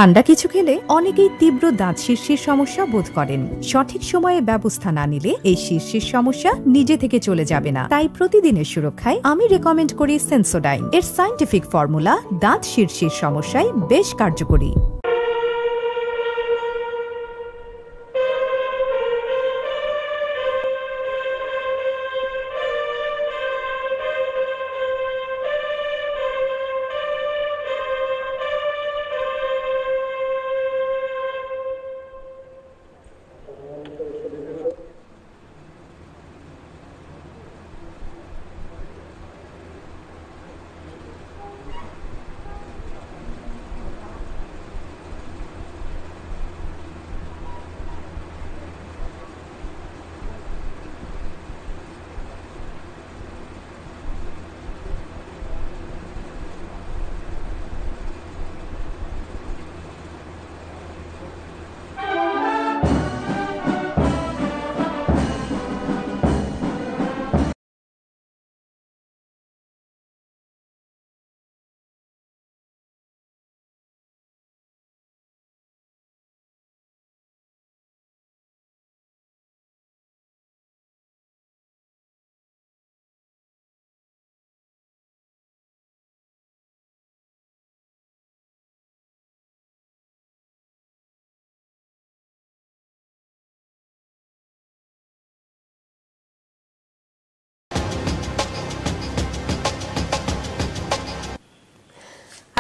ঠান্ডা কিছু খেলে অনেকেই তীব্র দাঁত শীর্ষের সমস্যা বোধ করেন। সঠিক সময়ে ব্যবস্থা না নিলে এই শীর্ষের সমস্যা নিজে থেকে চলে যাবে না। তাই প্রতিদিনের সুরক্ষায় আমি রেকমেন্ড করি সেন্সোডাইন। এর সায়েন্টিফিক ফর্মুলা দাঁত শীর্ষের সমস্যায় বেশ কার্যকরী।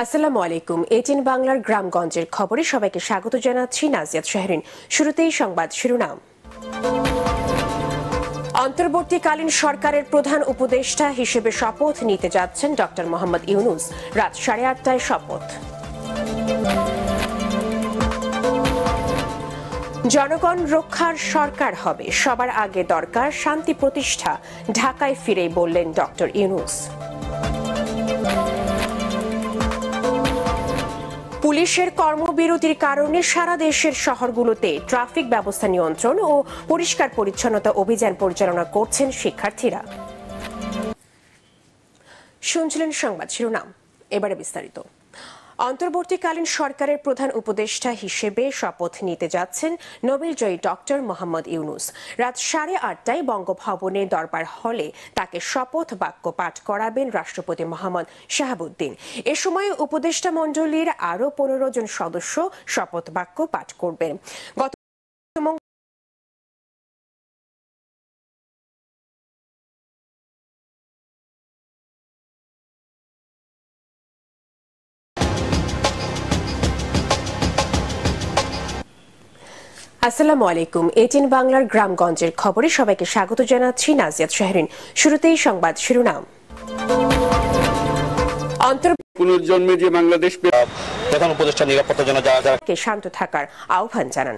আসসালামু আলাইকুম। এটিএন বাংলার গ্রামগঞ্জের খবরে সবাইকে স্বাগত জানাচ্ছি নাজিয়াত শাহরিন। শুরুতেই সংবাদ শিরোনাম। অন্তর্বর্তীকালীন সরকারের প্রধান উপদেষ্টা হিসেবে শপথ নিতে যাচ্ছেন ডক্টর মোহাম্মদ ইউনূস। রাত 8:30টায় শপথ। জনগণ রক্ষার সরকার হবে, সবার আগে দরকার শান্তি প্রতিষ্ঠা, ঢাকায় ফিরেই বললেন ডক্টর ইউনূস। পুলিশের কর্মবিরতির কারণে সারা দেশের শহরগুলোতে ট্রাফিক ব্যবস্থা নিয়ন্ত্রণ ও পরিষ্কার পরিচ্ছন্নতা অভিযান পরিচালনা করছেন শিক্ষার্থীরা। শুনছিলেন সংবাদ শিরোনাম, এবারে বিস্তারিত। অন্তর্বর্তীকালীন সরকারের প্রধান উপদেষ্টা হিসেবে শপথ নিতে যাচ্ছেন নোবেলজয়ী ডক্টর মোহাম্মদ ইউনূস। রাত 8:30টায় বঙ্গভবনে দরবার হলে তাকে শপথ বাক্য পাঠ করাবেন রাষ্ট্রপতি মোহাম্মদ শাহাবুদ্দিন। এ সময় উপদেষ্টা মণ্ডলীর আরও 15 জন সদস্য শপথ বাক্য পাঠ করবেন। আসসালামু আলাইকুম। এটিএন বাংলার গ্রামগঞ্জের খবরে সবাইকে স্বাগত জানাচ্ছি নাজিয়াত শাহরিন। শুরুতেই সংবাদ শিরোনাম। পুনর্জন্মে যে বাংলাদেশ প্রধান উপদেষ্টা নিরাপত্তার জন্য যারা শান্ত থাকার আহ্বান জানান।